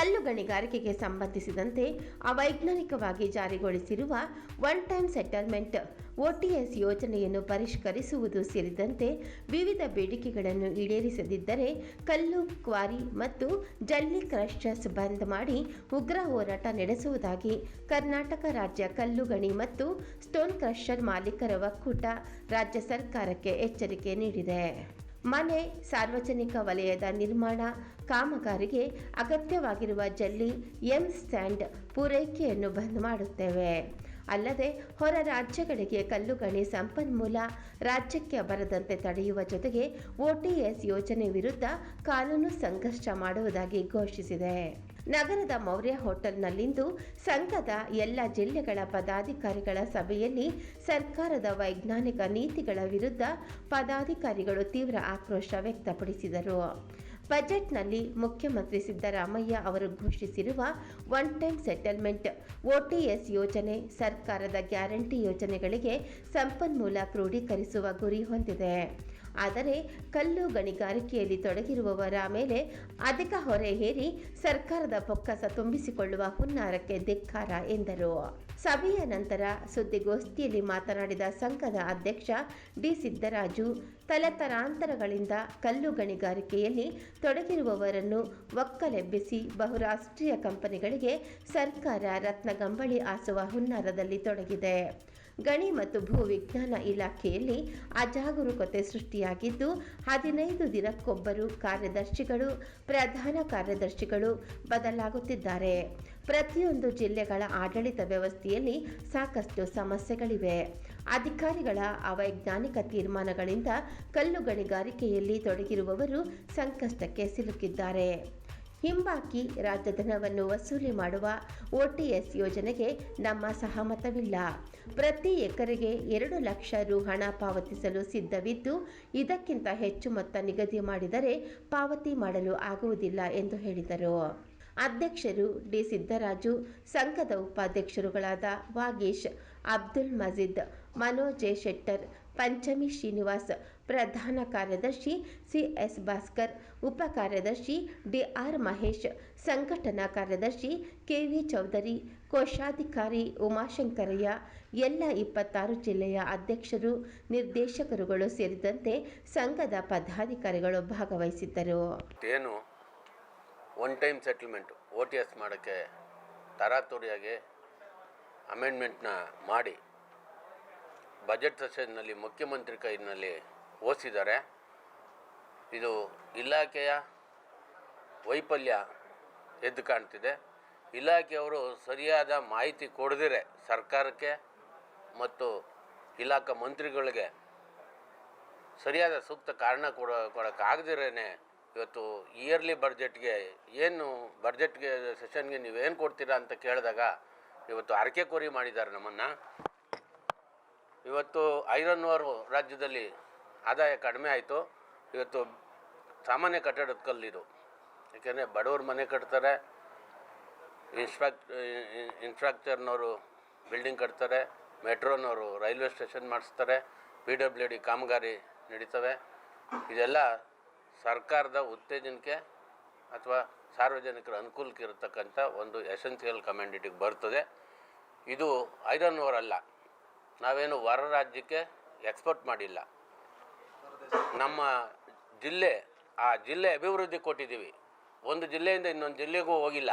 ಕಲ್ಲು ಗಣಿಗಾರಿಕೆಗೆ ಸಂಬಂಧಿಸಿದಂತೆ ಅವೈಜ್ಞಾನಿಕವಾಗಿ ಜಾರಿಗೊಳಿಸಿರುವ ಒನ್ ಟೈಮ್ ಸೆಟಲ್ಮೆಂಟ್ OTS ಯೋಜನೆಯನ್ನು ಪರಿಷ್ಕರಿಸುವುದು ಸೇರಿದಂತೆ ವಿವಿಧ ಬೇಡಿಕೆಗಳನ್ನು ಈಡೇರಿಸದಿದ್ದರೆ ಕಲ್ಲು ಕ್ವಾರಿ ಮತ್ತು ಜಲ್ಲಿ ಕ್ರಷರ್ಸ್ ಬಂದ್ ಮಾಡಿ ಉಗ್ರ ಹೋರಾಟ ನಡೆಸುವುದಾಗಿ ಕರ್ನಾಟಕ ರಾಜ್ಯ ಕಲ್ಲು ಗಣಿ ಮತ್ತು ಸ್ಟೋನ್ ಕ್ರಷರ್ ಮಾಲೀಕರ ಒಕ್ಕೂಟ ರಾಜ್ಯ ಸರ್ಕಾರಕ್ಕೆ ಎಚ್ಚರಿಕೆ ನೀಡಿದೆ. ಮನೆ, ಸಾರ್ವಜನಿಕ ವಲಯದ ನಿರ್ಮಾಣ ಕಾಮಗಾರಿಗೆ ಅಗತ್ಯವಾಗಿರುವ ಜಲ್ಲಿ ಸ್ಯಾಂಡ್ ಪೂರೈಕೆಯನ್ನು ಬಂದ್ ಮಾಡುತ್ತೇವೆ. ಅಲ್ಲದೆ ಹೊರ ರಾಜ್ಯಗಳಿಗೆ ಕಲ್ಲು ಗಣಿ ಸಂಪನ್ಮೂಲ ರಾಜ್ಯಕ್ಕೆ ಬರದಂತೆ ತಡೆಯುವ ಜೊತೆಗೆ OTS ಯೋಜನೆ ವಿರುದ್ಧ ಕಾನೂನು ಸಂಘರ್ಷ ಮಾಡುವುದಾಗಿ ಘೋಷಿಸಿದೆ. ನಗರದ ಮೌರ್ಯ ಹೋಟೆಲ್ನಲ್ಲಿಂದು ಸಂಘದ ಎಲ್ಲ ಜಿಲ್ಲೆಗಳ ಪದಾಧಿಕಾರಿಗಳ ಸಭೆಯಲ್ಲಿ ಸರ್ಕಾರದ ವೈಜ್ಞಾನಿಕ ನೀತಿಗಳ ವಿರುದ್ಧ ಪದಾಧಿಕಾರಿಗಳು ತೀವ್ರ ಆಕ್ರೋಶ ವ್ಯಕ್ತಪಡಿಸಿದರು. ಬಜೆಟ್ನಲ್ಲಿ ಮುಖ್ಯಮಂತ್ರಿ ಸಿದ್ದರಾಮಯ್ಯ ಅವರು ಘೋಷಿಸಿರುವ ಒನ್ ಟೈಮ್ ಸೆಟಲ್ಮೆಂಟ್ OTS ಯೋಜನೆ ಸರ್ಕಾರದ ಗ್ಯಾರಂಟಿ ಯೋಜನೆಗಳಿಗೆ ಸಂಪನ್ಮೂಲ ಕ್ರೋಢೀಕರಿಸುವ ಗುರಿ ಹೊಂದಿದೆ. ಆದರೆ ಕಲ್ಲು ಗಣಿಗಾರಿಕೆಯಲ್ಲಿ ತೊಡಗಿರುವವರ ಮೇಲೆ ಅಧಿಕ ಹೊರೆ ಹೇರಿ ಸರ್ಕಾರದ ಬೊಕ್ಕಸ ತುಂಬಿಸಿಕೊಳ್ಳುವ ಹುನ್ನಾರಕ್ಕೆ ಧಿಕ್ಕಾರ ಎಂದರು. ಸಭೆಯ ನಂತರ ಸುದ್ದಿಗೋಷ್ಠಿಯಲ್ಲಿ ಮಾತನಾಡಿದ ಸಂಘದ ಅಧ್ಯಕ್ಷ ಡಿ ಸಿದ್ದರಾಜು, ತಲತಲಾಂತರಗಳಿಂದ ಕಲ್ಲು ಗಣಿಗಾರಿಕೆಯಲ್ಲಿ ತೊಡಗಿರುವವರನ್ನು ಒಕ್ಕಲೆಬ್ಬಿಸಿ ಬಹುರಾಷ್ಟ್ರೀಯ ಕಂಪನಿಗಳಿಗೆ ಸರ್ಕಾರ ರತ್ನಗಂಬಳಿ ಆಸುವ ಹುನ್ನಾರದಲ್ಲಿ ತೊಡಗಿದೆ. ಗಣಿ ಮತ್ತು ಭೂವಿಜ್ಞಾನ ಇಲಾಖೆಯಲ್ಲಿ ಅಜಾಗರೂಕತೆ ಸೃಷ್ಟಿಯಾಗಿದ್ದು 15 ದಿನಕ್ಕೊಬ್ಬರು ಕಾರ್ಯದರ್ಶಿಗಳು, ಪ್ರಧಾನ ಕಾರ್ಯದರ್ಶಿಗಳು ಬದಲಾಗುತ್ತಿದ್ದಾರೆ. ಪ್ರತಿಯೊಂದು ಜಿಲ್ಲೆಗಳ ಆಡಳಿತ ವ್ಯವಸ್ಥೆಯಲ್ಲಿ ಸಾಕಷ್ಟು ಸಮಸ್ಯೆಗಳಿವೆ. ಅಧಿಕಾರಿಗಳ ಅವೈಜ್ಞಾನಿಕ ತೀರ್ಮಾನಗಳಿಂದ ಕಲ್ಲು ಗಣಿಗಾರಿಕೆಯಲ್ಲಿ ತೊಡಗಿರುವವರು ಸಂಕಷ್ಟಕ್ಕೆ ಸಿಲುಕಿದ್ದಾರೆ. ಹಿಂಬಾಕಿ ರಾಜಧನವನ್ನು ವಸೂಲಿ ಮಾಡುವ OTS ಯೋಜನೆಗೆ ನಮ್ಮ ಸಹಮತವಿಲ್ಲ. ಪ್ರತಿ ಎಕರೆಗೆ 2 ಲಕ್ಷ ರು ಹಣ ಪಾವತಿಸಲು ಸಿದ್ಧವಿದ್ದು, ಇದಕ್ಕಿಂತ ಹೆಚ್ಚು ಮೊತ್ತ ನಿಗದಿ ಮಾಡಿದರೆ ಪಾವತಿ ಮಾಡಲು ಆಗುವುದಿಲ್ಲ ಎಂದು ಹೇಳಿದರು. ಅಧ್ಯಕ್ಷರು ಡಿ ಸಿದ್ದರಾಜು, ಸಂಘದ ಉಪಾಧ್ಯಕ್ಷರುಗಳಾದ ವಾಗೀಶ್, ಅಬ್ದುಲ್ ಮಜೀದ್, ಮನೋಜ್ ಜೆ ಶೆಟ್ಟರ್, ಪಂಚಮಿ ಶ್ರೀನಿವಾಸ್, ಪ್ರಧಾನ ಕಾರ್ಯದರ್ಶಿ CS ಭಾಸ್ಕರ್, ಉಪ ಕಾರ್ಯದರ್ಶಿ DR ಮಹೇಶ್, ಸಂಘಟನಾ ಕಾರ್ಯದರ್ಶಿ KV ಚೌಧರಿ, ಕೋಶಾಧಿಕಾರಿ ಉಮಾಶಂಕರಯ್ಯ, ಎಲ್ಲ 26 ಜಿಲ್ಲೆಯ ಅಧ್ಯಕ್ಷರು, ನಿರ್ದೇಶಕರುಗಳು ಸೇರಿದಂತೆ ಸಂಘದ ಪದಾಧಿಕಾರಿಗಳು ಭಾಗವಹಿಸಿದ್ದರು. ಒನ್ ಟೈಮ್ ಸೆಟಲ್ಮೆಂಟ್ OTS ಮಾಡೋಕ್ಕೆ ತರಾತುರಿಯಾಗಿ ಅಮೆಂಡ್ಮೆಂಟ್ನ ಮಾಡಿ ಬಜೆಟ್ ಸೆಷನ್ನಲ್ಲಿ ಮುಖ್ಯಮಂತ್ರಿ ಕೈನಲ್ಲಿ ಓದಿಸಿದ್ದಾರೆ. ಇದು ಇಲಾಖೆಯ ವೈಫಲ್ಯ ಎದ್ದು ಕಾಣ್ತಿದೆ. ಇಲಾಖೆಯವರು ಸರಿಯಾದ ಮಾಹಿತಿ ಕೊಡದಿರೆ ಸರ್ಕಾರಕ್ಕೆ ಮತ್ತು ಇಲಾಖಾ ಮಂತ್ರಿಗಳಿಗೆ ಸರಿಯಾದ ಸೂಕ್ತ ಕಾರಣ ಕೊಡೋಕ್ಕಾಗದಿರೇ ಇವತ್ತು ಇಯರ್ಲಿ ಬಡ್ಜೆಟ್ಗೆ ಬಡ್ಜೆಟ್ಗೆ ಸೆಷನ್ಗೆ ನೀವೇನು ಕೊಡ್ತೀರಾ ಅಂತ ಕೇಳಿದಾಗ ಇವತ್ತು ಅರಕೆ ಕೋರಿ ಮಾಡಿದ್ದಾರೆ ನಮ್ಮನ್ನು. ಇವತ್ತು ಐರನ್ ಓರ್ ರಾಜ್ಯದಲ್ಲಿ ಆದಾಯ ಕಡಿಮೆ ಆಯಿತು. ಇವತ್ತು ಸಾಮಾನ್ಯ ಕಟ್ಟಡದ ಕಲ್ಲಿದು, ಏಕೆಂದರೆ ಬಡವ್ರ ಮನೆ ಕಟ್ತಾರೆ, ಇನ್ಫ್ರಾಸ್ಟ್ರಕ್ಚರ್ನವರು ಬಿಲ್ಡಿಂಗ್ ಕಟ್ತಾರೆ, ಮೆಟ್ರೋನವರು ರೈಲ್ವೆ ಸ್ಟೇಷನ್ ಮಾಡಿಸ್ತಾರೆ, PWD ಕಾಮಗಾರಿ ನಡೀತವೆ. ಇದೆಲ್ಲ ಸರ್ಕಾರದ ಉತ್ತೇಜನಕ್ಕೆ ಅಥವಾ ಸಾರ್ವಜನಿಕರ ಅನುಕೂಲಕ್ಕೆ ಇರತಕ್ಕಂಥ ಒಂದು ಎಸೆನ್ಷಿಯಲ್ ಕಮ್ಯುನಿಟಿಗೆ ಬರ್ತದೆ. ಇದು ಐರನ್ ಓರ್ ಅಲ್ಲ. ನಾವೇನು ಹೊರ ರಾಜ್ಯಕ್ಕೆ ಎಕ್ಸ್ಪೋರ್ಟ್ ಮಾಡಿಲ್ಲ. ನಮ್ಮ ಜಿಲ್ಲೆ ಜಿಲ್ಲೆ ಅಭಿವೃದ್ಧಿ ಕೊಟ್ಟಿದ್ದೀವಿ. ಒಂದು ಜಿಲ್ಲೆಯಿಂದ ಇನ್ನೊಂದು ಜಿಲ್ಲೆಗೂ ಹೋಗಿಲ್ಲ.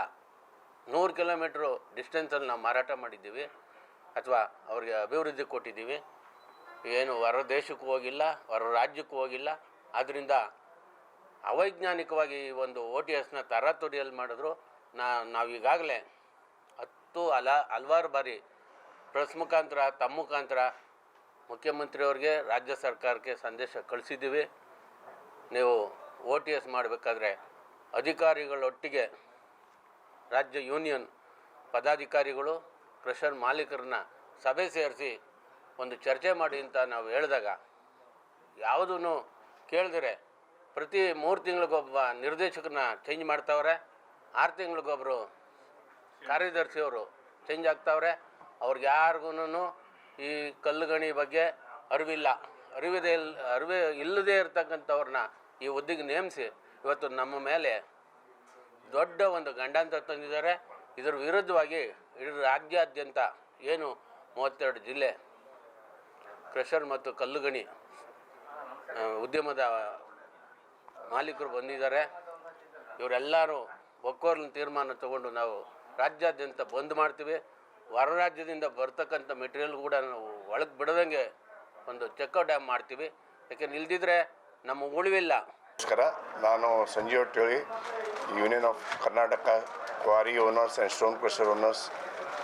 100 ಕಿಲೋಮೀಟ್ರು ಡಿಸ್ಟೆನ್ಸಲ್ಲಿ ನಾವು ಮಾರಾಟ ಮಾಡಿದ್ದೀವಿ ಅಥವಾ ಅವ್ರಿಗೆ ಅಭಿವೃದ್ಧಿ ಕೊಟ್ಟಿದ್ದೀವಿ. ಏನು ಹೊರ ದೇಶಕ್ಕೂ ಹೋಗಿಲ್ಲ, ಹೊರ ರಾಜ್ಯಕ್ಕೂ ಹೋಗಿಲ್ಲ. ಆದ್ದರಿಂದ ಅವೈಜ್ಞಾನಿಕವಾಗಿ ಈ ಒಂದು OTSನ ತರಾತುರಿಯಲ್ಲಿ ಮಾಡಿದ್ರು. ನಾವೀಗಾಗಲೇ ಹಲವಾರು ಬಾರಿ ಪ್ರೆಸ್ ಮುಖಾಂತರ ತಮ್ಮ ಮುಖಾಂತರ ಮುಖ್ಯಮಂತ್ರಿಯವ್ರಿಗೆ, ರಾಜ್ಯ ಸರ್ಕಾರಕ್ಕೆ ಸಂದೇಶ ಕಳಿಸಿದ್ದೀವಿ. ನೀವು OTS ಮಾಡಬೇಕಾದ್ರೆ ಅಧಿಕಾರಿಗಳೊಟ್ಟಿಗೆ ರಾಜ್ಯ ಯೂನಿಯನ್ ಪದಾಧಿಕಾರಿಗಳು, ಕ್ರಷರ್ ಮಾಲೀಕರನ್ನ ಸಭೆ ಸೇರಿಸಿ ಒಂದು ಚರ್ಚೆ ಮಾಡಿ ಅಂತ ನಾವು ಹೇಳಿದಾಗ ಯಾವುದೂ ಕೇಳಿದ್ರೆ ಪ್ರತಿ 3 ತಿಂಗಳಿಗೊಬ್ಬ ನಿರ್ದೇಶಕರನ್ನ ಚೇಂಜ್ ಮಾಡ್ತಾವ್ರೆ, 6 ತಿಂಗಳಿಗೊಬ್ಬರು ಕಾರ್ಯದರ್ಶಿಯವರು ಚೇಂಜ್ ಆಗ್ತಾವ್ರೆ. ಅವ್ರಿಗೆ ಯಾರಿಗೂ ಈ ಕಲ್ಲುಗಣಿ ಬಗ್ಗೆ ಅರಿವೇ ಇಲ್ಲದೇ ಇರ್ತಕ್ಕಂಥವ್ರನ್ನ ಈ ಹುದ್ದೆಗೆ ನೇಮಿಸಿ ಇವತ್ತು ನಮ್ಮ ಮೇಲೆ ದೊಡ್ಡ ಒಂದು ಗಂಡಾಂತರ ತಂದಿದ್ದಾರೆ. ಇದರ ವಿರುದ್ಧವಾಗಿ ಇಡೀ ರಾಜ್ಯಾದ್ಯಂತ ಏನು 32 ಜಿಲ್ಲೆ ಕ್ರಷರ್ ಮತ್ತು ಕಲ್ಲುಗಣಿ ಉದ್ಯಮದ ಮಾಲೀಕರು ಬಂದಿದ್ದಾರೆ. ಇವರೆಲ್ಲರೂ ಒಕ್ಕೊರಲಿನ ತೀರ್ಮಾನ ತಗೊಂಡು ನಾವು ರಾಜ್ಯಾದ್ಯಂತ ಬಂದ್ ಮಾಡ್ತೀವಿ. ಹೊರ ರಾಜ್ಯದಿಂದ ಬರ್ತಕ್ಕಂಥ ಮೆಟೀರಿಯಲ್ ಕೂಡ ನಾವು ಒಳಗೆ ಬಿಡದಂಗೆ ಒಂದು ಚೆಕ್ಔಟ್ ಡ್ಯಾಮ್ ಮಾಡ್ತೀವಿ. ಯಾಕೆಂದ್ರೆ ಇಲ್ದಿದ್ರೆ ನಮ್ಮ ಉಳಿವಿಲ್ಲ. ನಮಸ್ಕಾರ, ನಾನು Sanjeev Hotteli, union of Karnataka quarry owners and stone crusher owners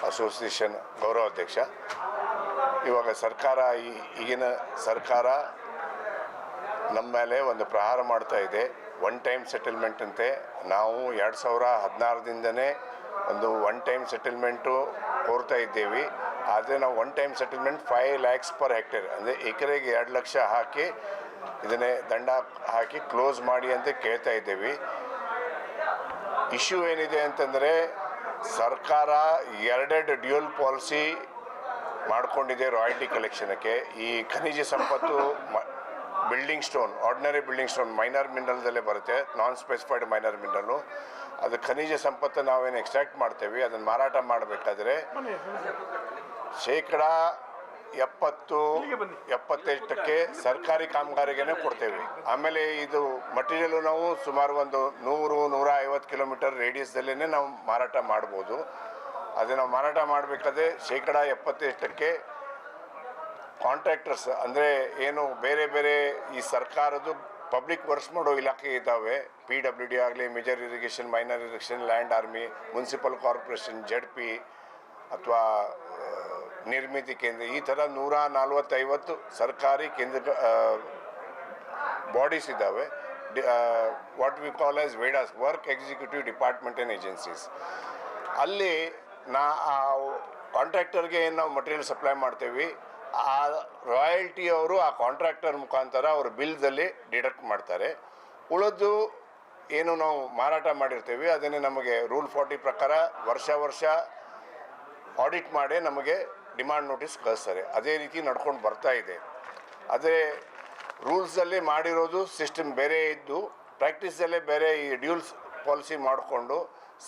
association ಗೌರವ ಅಧ್ಯಕ್ಷ. ಇವಾಗ ಸರ್ಕಾರ ಈಗಿನ ಸರ್ಕಾರ ನಮ್ಮ ಮೇಲೆ ಒಂದು ಪ್ರಹಾರ ಮಾಡ್ತಾ ಇದೆ. ಒನ್ ಟೈಮ್ ಸೆಟಲ್ಮೆಂಟ್ ಅಂತೆ. ನಾವು 2016ದಿಂದನೇ ಒಂದು ಒನ್ ಟೈಮ್ ಸೆಟಲ್ಮೆಂಟು ಕೋರ್ತಾ ಇದ್ದೀವಿ. ಆದರೆ ನಾವು one time settlement 5 lakhs per hectare, ಅಂದರೆ ಎಕರೆಗೆ 2 ಲಕ್ಷ ಹಾಕಿ ಇದನ್ನೇ ದಂಡ ಹಾಕಿ ಕ್ಲೋಸ್ ಮಾಡಿ ಅಂತ ಕೇಳ್ತಾ ಇದ್ದೀವಿ. ಇಶ್ಯೂ ಏನಿದೆ ಅಂತಂದರೆ ಸರ್ಕಾರ 2 ಡ್ಯೂಯಲ್ ಪಾಲಿಸಿ ಮಾಡಿಕೊಂಡಿದೆ ರಾಯಲ್ಟಿ ಕಲೆಕ್ಷನಕ್ಕೆ. ಈ ಖನಿಜ ಸಂಪತ್ತು building stone, ordinary building stone minor ಮಿನರಲ್ದಲ್ಲೇ ಬರುತ್ತೆ, ನಾನ್ ಸ್ಪೆಸಿಫೈಡ್ ಮೈನರ್ ಮಿನರಲ್ಲು. ಅದು ಖನಿಜ ಸಂಪತ್ತು ನಾವೇನು ಎಕ್ಸ್ಟ್ರಾಕ್ಟ್ ಮಾಡ್ತೇವೆ, ಅದನ್ನು ಮಾರಾಟ ಮಾಡಬೇಕಾದ್ರೆ ಶೇಕಡ 70-75% ಸರ್ಕಾರಿ ಕಾಮಗಾರಿಗೇ ಕೊಡ್ತೇವೆ. ಆಮೇಲೆ ಇದು ಮಟೀರಿಯಲು ನಾವು ಸುಮಾರು ಒಂದು 100-150 ಕಿಲೋಮೀಟರ್ ರೇಡಿಯಸ್ದಲ್ಲೇ ನಾವು ಮಾರಾಟ ಮಾಡ್ಬೋದು. ಅದು ನಾವು ಮಾರಾಟ ಮಾಡಬೇಕಾದ್ರೆ ಶೇಕಡ 70% ಕಾಂಟ್ರಾಕ್ಟರ್ಸ್, ಅಂದರೆ ಏನು ಬೇರೆ ಬೇರೆ ಈ ಸರ್ಕಾರದ್ದು ಪಬ್ಲಿಕ್ ವರ್ಕ್ಸ್ ಮಾಡೋ ಇಲಾಖೆ ಇದ್ದಾವೆ, PWD ಆಗಲಿ, major irrigation, minor irrigation, land army, municipal corporation, ZP ಅಥವಾ ನಿರ್ಮಿತಿ ಕೇಂದ್ರ, ಈ ಥರ 140-150 ಸರ್ಕಾರಿ ಕೇಂದ್ರ ಬಾಡೀಸ್ ಇದ್ದಾವೆ. ವಾಟ್ ವಿ ಕಾಲ್ ಆಸ್ ವೇಡಾಸ್, work executive department and agencies. ಅಲ್ಲಿ ಆ ಕಾಂಟ್ರಾಕ್ಟರ್ಗೆ ಏನು ನಾವು ಮಟೀರಿಯಲ್ ಸಪ್ಲೈ ಮಾಡ್ತೇವೆ, ಆ ರಾಯಲ್ಟಿ ಅವರು ಆ ಕಾಂಟ್ರಾಕ್ಟರ್ ಮುಖಾಂತರ ಅವ್ರ ಬಿಲ್ದಲ್ಲಿ ಡಿಡಕ್ಟ್ ಮಾಡ್ತಾರೆ. ಉಳಿದು ಏನು ನಾವು ಮಾರಾಟ ಮಾಡಿರ್ತೀವಿ ಅದನ್ನೇ ನಮಗೆ ರೂಲ್ 40 ಪ್ರಕಾರ ವರ್ಷ ಆಡಿಟ್ ಮಾಡಿ ನಮಗೆ ಡಿಮಾಂಡ್ ನೋಟಿಸ್ ಕಳಿಸ್ತಾರೆ. ಅದೇ ರೀತಿ ನಡ್ಕೊಂಡು ಬರ್ತಾ ಇದೆ. ಅದೇ ರೂಲ್ಸಲ್ಲಿ ಮಾಡಿರೋದು ಸಿಸ್ಟಮ್ ಬೇರೆ ಇದ್ದು ಪ್ರಾಕ್ಟೀಸಲ್ಲೇ ಬೇರೆ ಈ ಡ್ಯೂಲ್ಸ್ ಪಾಲಿಸಿ ಮಾಡಿಕೊಂಡು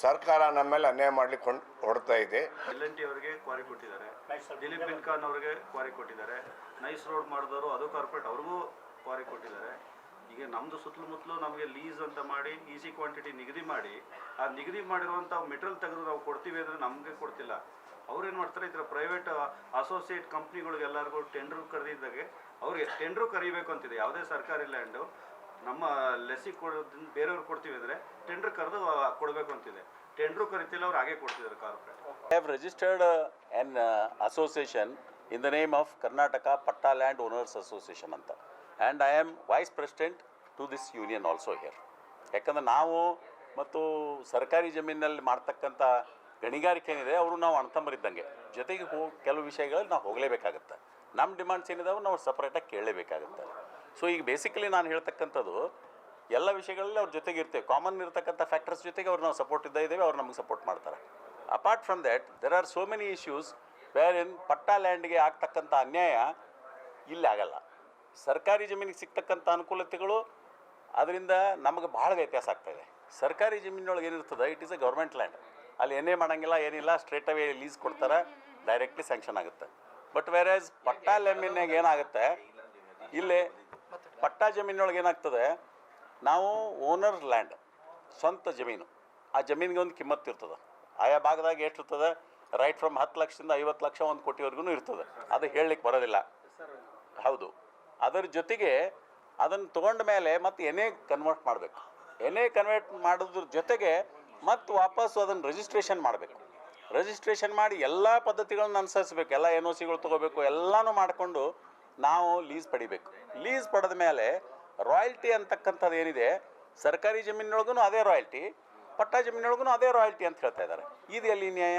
ಸರ್ಕಾರ ನಮ್ಮ ಮೇಲೆ ಅನ್ಯಾಯ ಮಾಡ್ಲಿಕ್ಕೆ ಹೊಡ್ತಾ ಇದೆ. LNT ಅವರಿಗೆ ಕ್ವಾರಿ ಕೊಟ್ಟಿದ್ದಾರೆ, ದಿಲೀಪ್ ಬಿಲ್ಕಾನ್ ಅವರಿಗೆ ಕ್ವಾರಿ ಕೊಟ್ಟಿದ್ದಾರೆ, ನೈಸ್ ರೋಡ್ ಮಾಡಿದವರು ಅದು ಕಾರ್ಪೊರೇಟ್ ಅವ್ರಿಗೂ ಕ್ವಾರಿ ಕೊಟ್ಟಿದ್ದಾರೆ. ಈಗ ನಮ್ಮದು ಸುತ್ತಲೂ ನಮಗೆ ಲೀಸ್ ಅಂತ ಮಾಡಿ ಈಸಿ ಕ್ವಾಂಟಿಟಿ ನಿಗದಿ ಮಾಡಿ ಆ ನಿಗದಿ ಮಾಡಿರುವಂಥ ಮೆಟೀರಿಯಲ್ ತೆಗೆದು ನಾವು ಕೊಡ್ತೀವಿ ಅಂದರೆ ನಮಗೆ ಕೊಡ್ತಿಲ್ಲ. ಅವ್ರೇನು ಮಾಡ್ತಾರೆ, ಈ ಥರ ಪ್ರೈವೇಟ್ ಅಸೋಸಿಯೇಟ್ ಕಂಪ್ನಿಗಳಿಗೆಲ್ಲರಿಗೂ ಟೆಂಡ್ರು ಕರೆದಿದ್ದಾಗೆ ಅವ್ರಿಗೆ ಟೆಂಡ್ರು ಕರಿಬೇಕು ಅಂತಿದೆ. ಯಾವುದೇ ಸರ್ಕಾರಿ ಲ್ಯಾಂಡು ನಮ್ಮ ಲೆಸಿ ಕೊಡೋದ್ರಿಂದ ಬೇರೆಯವ್ರು ಕೊಡ್ತೀವಿ ಅಂದರೆ ಟೆಂಡ್ರ್ ಕರೆದು ಕೊಡಬೇಕು ಅಂತಿದೆ. ಟೆಂಡ್ರು ಕರಿತಿಲ್ಲ, ಅವ್ರು ಹಾಗೆ ಕೊಡ್ತಿದ್ದಾರೆ corporate. I have registered an association in the name of Karnataka Patta Land Owners Association anta, and I am vice president to this union also here. ಯಾಕಂದ್ರೆ ನಾವು ಮತ್ತು ಸರ್ಕಾರಿ ಜಮೀನಲ್ಲಿ ಮಾಡ್ತಕ್ಕಂಥ ಗಣಿಗಾರಿಕೆ ಏನಿದೆ ಅವರು ನಾವು ಅಣ್ತಂಬರಿದ್ದಂಗೆ ಜೊತೆಗೆ ಕೆಲವು ವಿಷಯಗಳಲ್ಲಿ ನಾವು ಹೋಗಲೇಬೇಕಾಗತ್ತೆ. ನಮ್ಮ ಡಿಮಾಂಡ್ಸ್ ಏನಿದಾವೆ ನಾವು ಸಪ್ರೇಟಾಗಿ ಕೇಳಲೇಬೇಕಾಗತ್ತೆ. ಸೊ ಈಗ ಬೇಸಿಕಲಿ ನಾನು ಹೇಳ್ತಕ್ಕಂಥದ್ದು ಎಲ್ಲ ವಿಷಯಗಳಲ್ಲಿ ಅವ್ರ ಜೊತೆಗೆ ಇರ್ತೇವೆ. ಕಾಮನ್ ಇರ್ತಕ್ಕಂಥ ಫ್ಯಾಕ್ಟರ್ಸ್ ಜೊತೆಗೆ ಅವ್ರು ನಾವು ಸಪೋರ್ಟ್ ಇದ್ದೇವೆ, ಅವ್ರು ನಮಗೆ ಸಪೋರ್ಟ್ ಮಾಡ್ತಾರೆ. Apart from that there are so many issues where in patta ಲ್ಯಾಂಡ್ಗೆ ಆಗ್ತಕ್ಕಂಥ ಅನ್ಯಾಯ ಇಲ್ಲಿ ಆಗಲ್ಲ. ಸರ್ಕಾರಿ ಜಮೀನಿಗೆ ಸಿಗ್ತಕ್ಕಂಥ ಅನುಕೂಲತೆಗಳು ಅದರಿಂದ ನಮಗೆ ಭಾಳ ವ್ಯತ್ಯಾಸ ಆಗ್ತಾಯಿದೆ. ಸರ್ಕಾರಿ ಜಮೀನೊಳಗೆ ಏನಿರ್ತದೆ, it is A government land, ಅಲ್ಲಿ ಏನೇ ಮಾಡೋಂಗಿಲ್ಲ, ಏನಿಲ್ಲ, ಸ್ಟ್ರೇಟ್ ಅವೇ ಲೀಸ್ ಕೊಡ್ತಾರೆ, ಡೈರೆಕ್ಟ್ಲಿ ಸ್ಯಾಂಕ್ಷನ್ ಆಗುತ್ತೆ. ಬಟ್ ವೇರ್ ಆಸ್ ಪಟ್ಟಾ ಜಮೀನಾಗ ಏನಾಗುತ್ತೆ, ಇಲ್ಲಿ ಪಟ್ಟಾ ಜಮೀನೊಳಗೆ ಏನಾಗ್ತದೆ, ನಾವು ಓನರ್ ಲ್ಯಾಂಡ್, ಸ್ವಂತ ಜಮೀನು, ಆ ಜಮೀನಿಗೆ ಒಂದು ಕಿಮ್ಮತ್ತು ಇರ್ತದೆ. ಆಯಾ ಭಾಗದಾಗ ಎಷ್ಟು ಇರ್ತದೆ, ರೈಟ್ ಫ್ರಮ್ 10 ಲಕ್ಷದಿಂದ 50 ಲಕ್ಷ 1 ಕೋಟಿವರೆಗೂ ಇರ್ತದೆ. ಅದು ಹೇಳಲಿಕ್ಕೆ ಬರೋದಿಲ್ಲ. ಹೌದು, ಅದರ ಜೊತೆಗೆ ಅದನ್ನು ತೊಗೊಂಡ ಮೇಲೆ ಮತ್ತು ಎನೇ ಕನ್ವರ್ಟ್ ಮಾಡಬೇಕು. ಎನೇ ಕನ್ವರ್ಟ್ ಮಾಡೋದ್ರ ಜೊತೆಗೆ ಮತ್ತು ವಾಪಸ್ಸು ಅದನ್ನು ರಿಜಿಸ್ಟ್ರೇಷನ್ ಮಾಡಬೇಕು. ರಿಜಿಸ್ಟ್ರೇಷನ್ ಮಾಡಿ ಎಲ್ಲ ಪದ್ಧತಿಗಳನ್ನ ಅನುಸರಿಸಬೇಕು, ಎಲ್ಲ NOCಗಳು ತೊಗೋಬೇಕು, ಎಲ್ಲನೂ ಮಾಡಿಕೊಂಡು ನಾವು ಲೀಸ್ ಪಡಿಬೇಕು. ಲೀಸ್ ಪಡೆದ ಮೇಲೆ ರಾಯಲ್ಟಿ ಅಂತಕ್ಕಂಥದ್ದು ಏನಿದೆ, ಸರ್ಕಾರಿ ಜಮೀನಿನೊಳಗೂ ಅದೇ ರಾಯಲ್ಟಿ, ಪಟ್ಟಾ ಜಮೀನಿನೊಳಗೂ ಅದೇ ರಾಯಲ್ಟಿ ಅಂತ ಹೇಳ್ತಾ ಇದ್ದಾರೆ. ಇದು ಎಲ್ಲಿ ನ್ಯಾಯ?